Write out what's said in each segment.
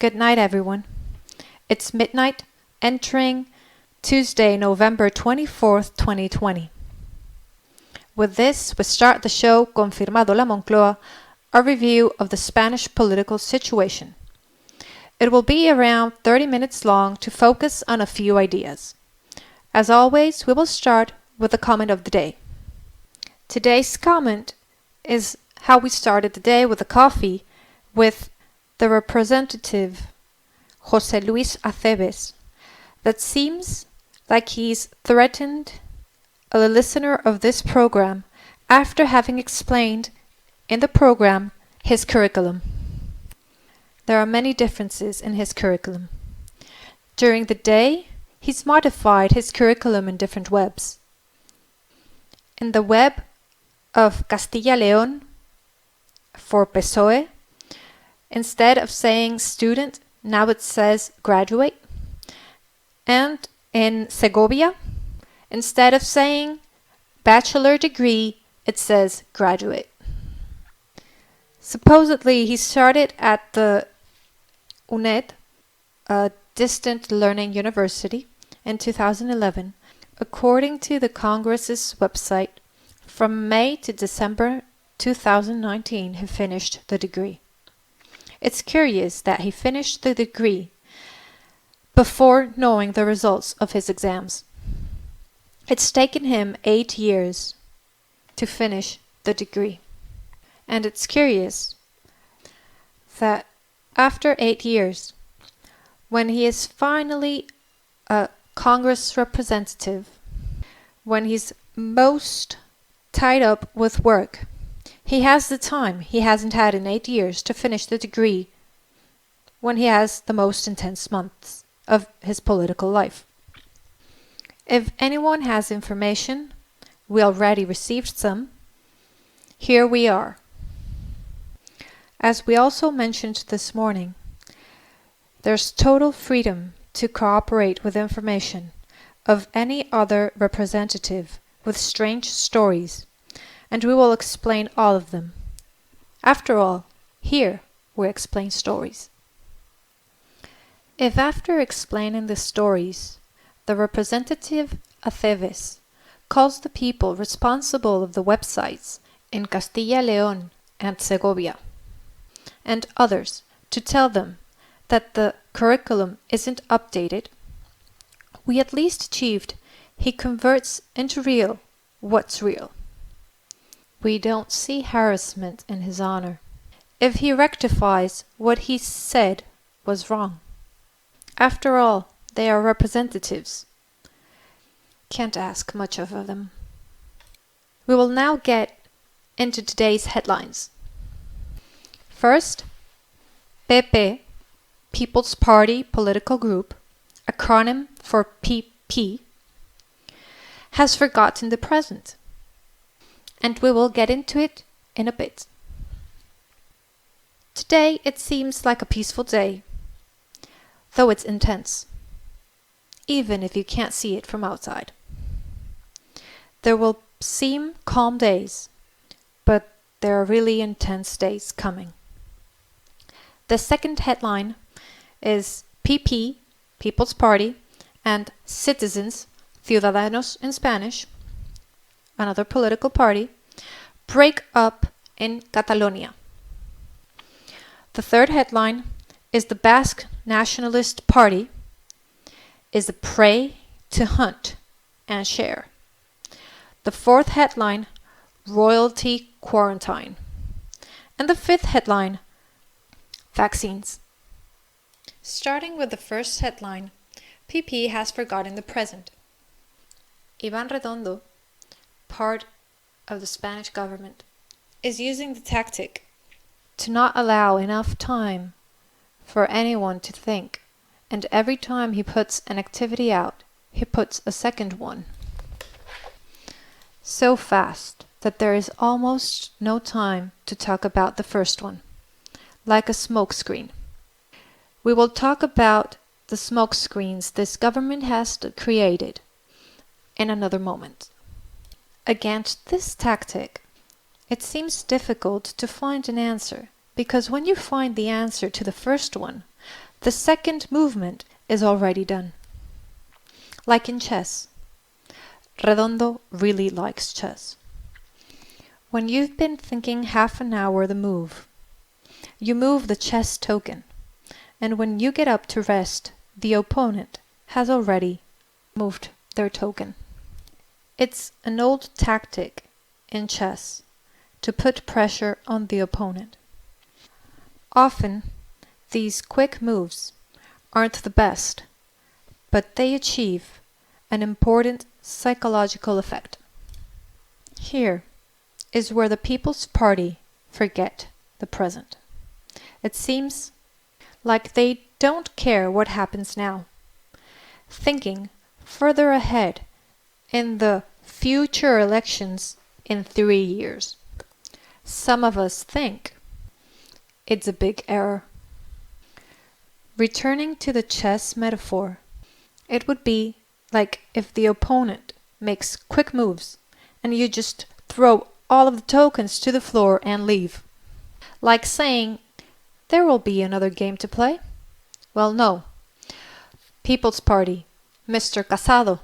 Good night, everyone. It's midnight, entering Tuesday, November 24th, 2020. With this, we start the show Confirmado la Moncloa, a review of the Spanish political situation. It will be around 30 minutes long to focus on a few ideas. As always, we will start with the comment of the day. Today's comment is how we started the day with a coffee with the representative José Luis Aceves, that seems like he's threatened a listener of this program after having explained in the program his curriculum. There are many differences in his curriculum. During the day, he's modified his curriculum in different webs. In the web of Castilla-León for PSOE, instead of saying student, now it says graduate. And in Segovia, instead of saying bachelor degree, it says graduate. Supposedly, he started at the UNED, a distant learning university, in 2011. According to the Congress's website, from May to December 2019, he finished the degree. It's curious that he finished the degree before knowing the results of his exams. It's taken him 8 years to finish the degree. And it's curious that after 8 years, when he is finally a Congress representative, when he's most tied up with work, he has the time he hasn't had in 8 years to finish the degree when he has the most intense months of his political life. If anyone has information, we already received some, here we are. As we also mentioned this morning, there's total freedom to cooperate with information of any other representative with strange stories, and we will explain all of them. After all, here we explain stories. If after explaining the stories, the representative Aceves calls the people responsible of the websites in Castilla-León and Segovia and others to tell them that the curriculum isn't updated, we at least achieved he converts into real what's real. We don't see harassment in his honor if he rectifies what he said was wrong. After all, they are representatives. Can't ask much of them. We will now get into today's headlines. First, PP, People's Party Political Group, acronym for PP, has forgotten the present. And we will get into it in a bit. Today it seems like a peaceful day, though it's intense, even if you can't see it from outside. There will seem calm days, but there are really intense days coming. The second headline is PP, People's Party, and Citizens, Ciudadanos in Spanish, another political party, break up in Catalonia. The third headline is the Basque Nationalist Party is a prey to hunt and share. The fourth headline, royalty quarantine. And the fifth headline, vaccines. Starting with the first headline, PP has forgotten the present. Iván Redondo, part of the Spanish government, is using the tactic to not allow enough time for anyone to think, and every time he puts an activity out, he puts a second one. So fast that there is almost no time to talk about the first one, like a smokescreen. We will talk about the smokescreens this government has created in another moment. Against this tactic, it seems difficult to find an answer, because when you find the answer to the first one, the second movement is already done. Like in chess. Redondo really likes chess. When you've been thinking half an hour the move, you move the chess token, and when you get up to rest, the opponent has already moved their token. It's an old tactic in chess to put pressure on the opponent. Often, these quick moves aren't the best, but they achieve an important psychological effect. Here is where the People's Party forget the present. It seems like they don't care what happens now, thinking further ahead in the future elections in 3 years. Some of us think it's a big error. Returning to the chess metaphor, it would be like if the opponent makes quick moves and you just throw all of the tokens to the floor and leave. Like saying, there will be another game to play. Well, no. People's Party, Mr. Casado.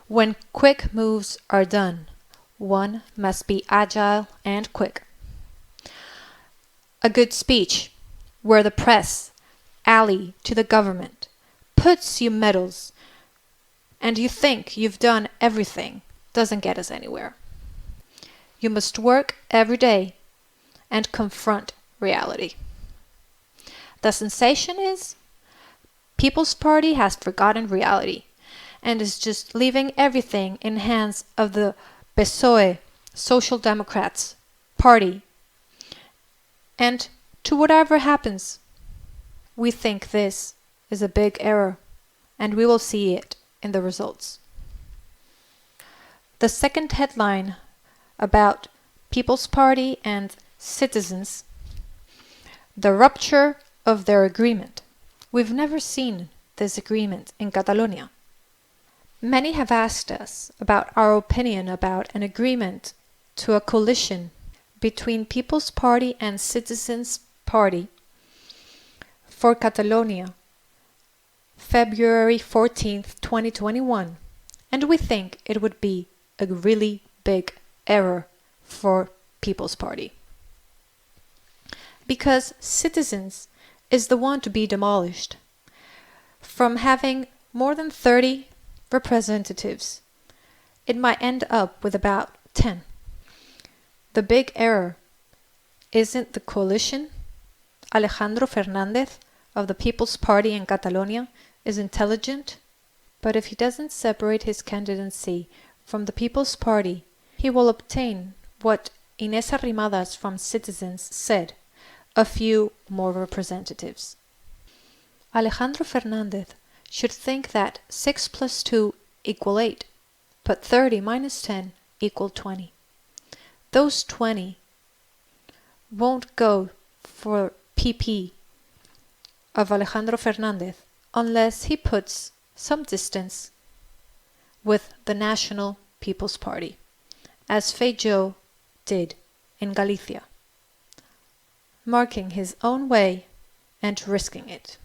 When quick moves are done, one must be agile and quick. A good speech, where the press, ally to the government, puts you medals, and you think you've done everything, doesn't get us anywhere. You must work every day and confront reality. The sensation is, People's Party has forgotten reality and is just leaving everything in hands of the PSOE, Social Democrats, party. And to whatever happens, we think this is a big error, and we will see it in the results. The second headline about People's Party and citizens, the rupture of their agreement. We've never seen this agreement in Catalonia. Many have asked us about our opinion about an agreement to a coalition between People's Party and Citizens Party for Catalonia, February 14th, 2021, and we think it would be a really big error for People's Party. Because citizens is the one to be demolished. From having more than 30 representatives, it might end up with about 10. The big error isn't the coalition. Alejandro Fernández of the People's Party in Catalonia is intelligent, but if he doesn't separate his candidacy from the People's Party, he will obtain what Inés Arrimadas from Citizens said, a few more representatives. Alejandro Fernández should think that 6 plus 2 equal 8, but 30 minus 10 equal 20. Those 20 won't go for PP of Alejandro Fernández unless he puts some distance with the National People's Party, as Feijóo did in Galicia, marking his own way and risking it.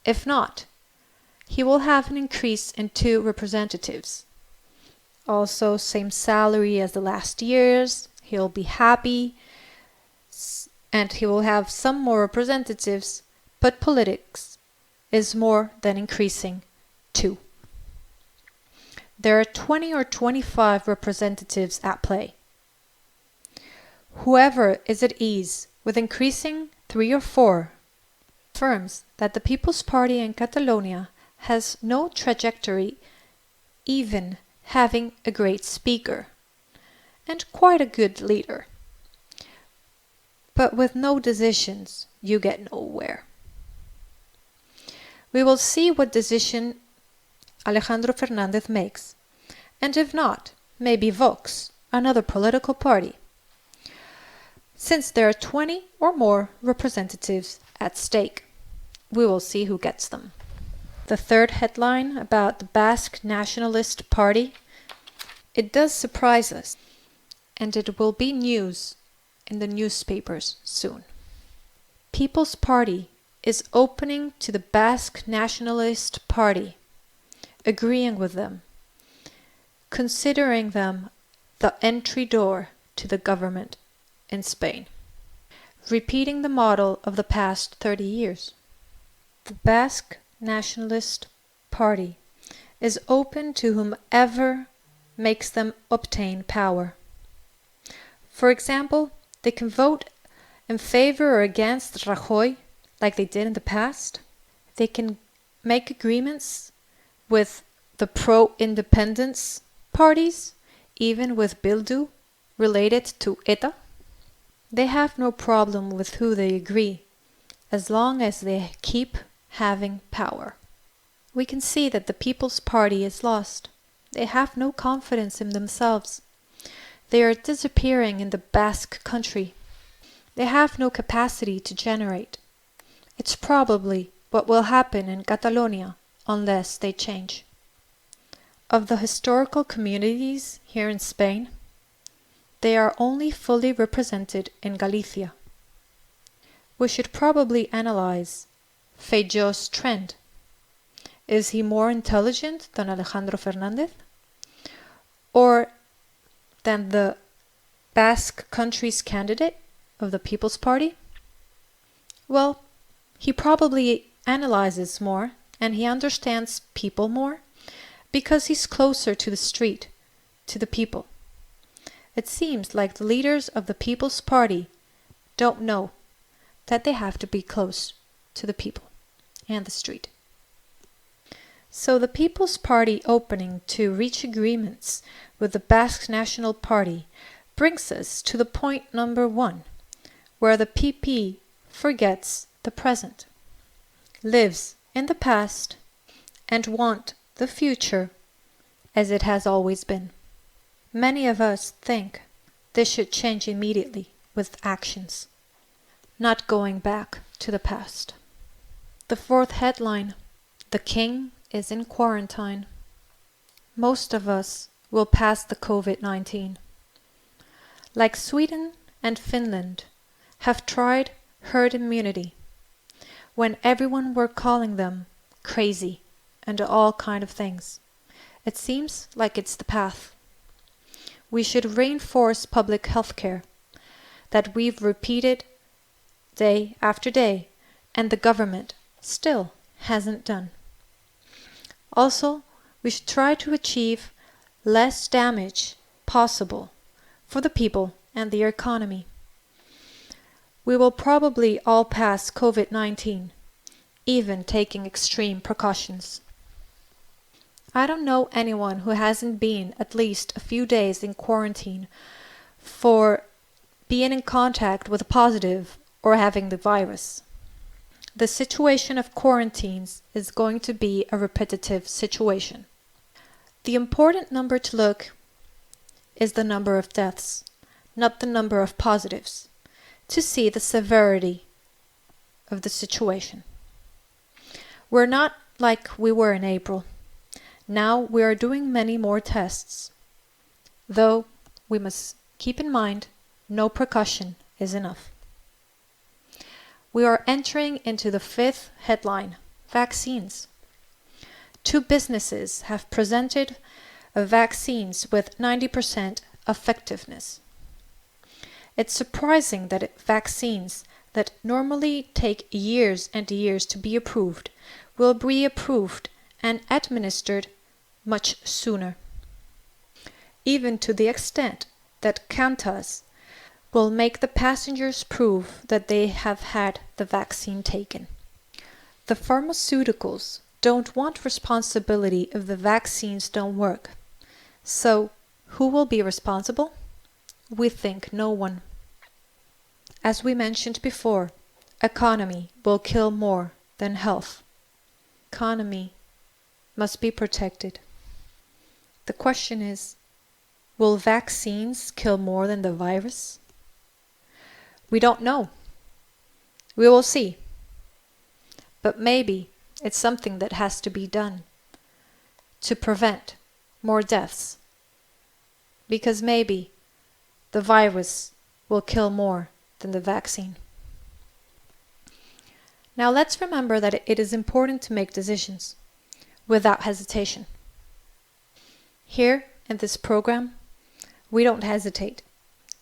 If not, he will have an increase in 2 representatives. Also, same salary as the last years, he'll be happy, and he will have some more representatives, but politics is more than increasing 2. There are 20 or 25 representatives at play. Whoever is at ease with increasing 3 or 4 affirms that the People's Party in Catalonia has no trajectory, even having a great speaker and quite a good leader. But with no decisions, you get nowhere. We will see what decision Alejandro Fernández makes, and if not, maybe Vox, another political party, since there are 20 or more representatives at stake. We will see who gets them. The third headline about the Basque Nationalist Party, it does surprise us, and it will be news in the newspapers soon. People's Party is opening to the Basque Nationalist Party, agreeing with them, considering them the entry door to the government in Spain, repeating the model of the past 30 years. The Basque Nationalist Party is open to whomever makes them obtain power. For example, they can vote in favor or against Rajoy like they did in the past. They can make agreements with the pro-independence parties, even with Bildu related to ETA. They have no problem with who they agree, as long as they keep having power. We can see that the People's Party is lost. They have no confidence in themselves. They are disappearing in the Basque country. They have no capacity to generate. It's probably what will happen in Catalonia unless they change. Of the historical communities here in Spain, they are only fully represented in Galicia. We should probably analyze Feijóo's trend. Is he more intelligent than Alejandro Fernández? Or than the Basque country's candidate of the People's Party? Well, he probably analyzes more and he understands people more because he's closer to the street, to the people. It seems like the leaders of the People's Party don't know that they have to be close to the people and the street. So the People's Party opening to reach agreements with the Basque National Party brings us to the point number 1, where the PP forgets the present, lives in the past, and wants the future as it has always been. Many of us think this should change immediately with actions, not going back to the past. The 4th headline, the king is in quarantine. Most of us will pass the COVID-19. Like Sweden and Finland have tried herd immunity when everyone were calling them crazy and all kind of things. It seems like it's the path. We should reinforce public health care that we've repeated day after day and the government still hasn't done. Also, we should try to achieve less damage possible for the people and the economy. We will probably all pass COVID-19, even taking extreme precautions. I don't know anyone who hasn't been at least a few days in quarantine for being in contact with a positive or having the virus. The situation of quarantines is going to be a repetitive situation. The important number to look is the number of deaths, not the number of positives, to see the severity of the situation. We're not like we were in April. Now we are doing many more tests, though we must keep in mind no precaution is enough. We are entering into the 5th headline, vaccines. 2 businesses have presented vaccines with 90% effectiveness. It's surprising that vaccines that normally take years and years to be approved will be approved and administered much sooner. Even to the extent that Qantas will make the passengers prove that they have had the vaccine taken. The pharmaceuticals don't want responsibility if the vaccines don't work. So, who will be responsible? We think no one. As we mentioned before, economy will kill more than health. Economy must be protected. The question is, will vaccines kill more than the virus? We don't know. We will see. But maybe it's something that has to be done to prevent more deaths. Because maybe the virus will kill more than the vaccine. Now let's remember that it is important to make decisions without hesitation. Here in this program, we don't hesitate,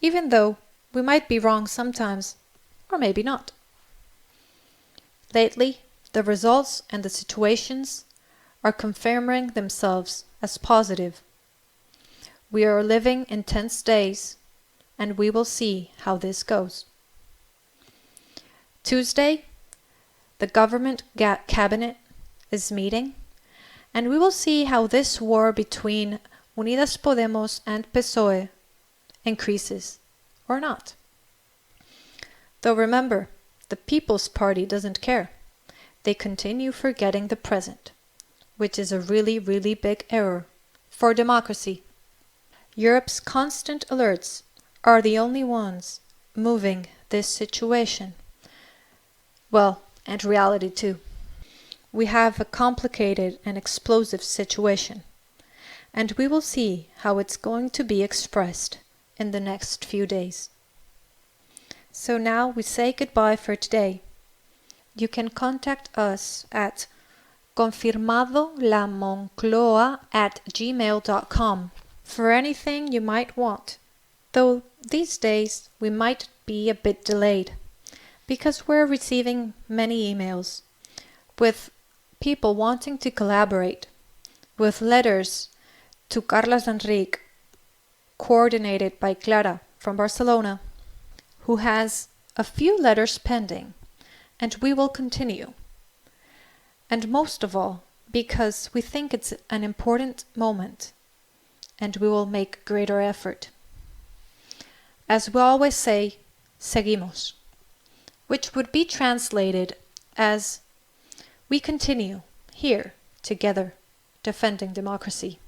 even though we might be wrong sometimes, or maybe not. Lately, the results and the situations are confirming themselves as positive. We are living in tense days, and we will see how this goes. Tuesday, the government cabinet is meeting, and we will see how this war between Unidas Podemos and PSOE increases or not. Though remember, the People's Party doesn't care. They continue forgetting the present, which is a really, really big error for democracy. Europe's constant alerts are the only ones moving this situation. Well, and reality too. We have a complicated and explosive situation, and we will see how it's going to be expressed in the next few days. So now we say goodbye for today. You can contact us at confirmadolamoncloa@gmail.com for anything you might want, though these days we might be a bit delayed because we're receiving many emails with people wanting to collaborate, with letters to Carles Enrique, coordinated by Clara from Barcelona, who has a few letters pending, and we will continue. And most of all, because we think it's an important moment, and we will make greater effort. As we always say, seguimos, which would be translated as we continue here together defending democracy.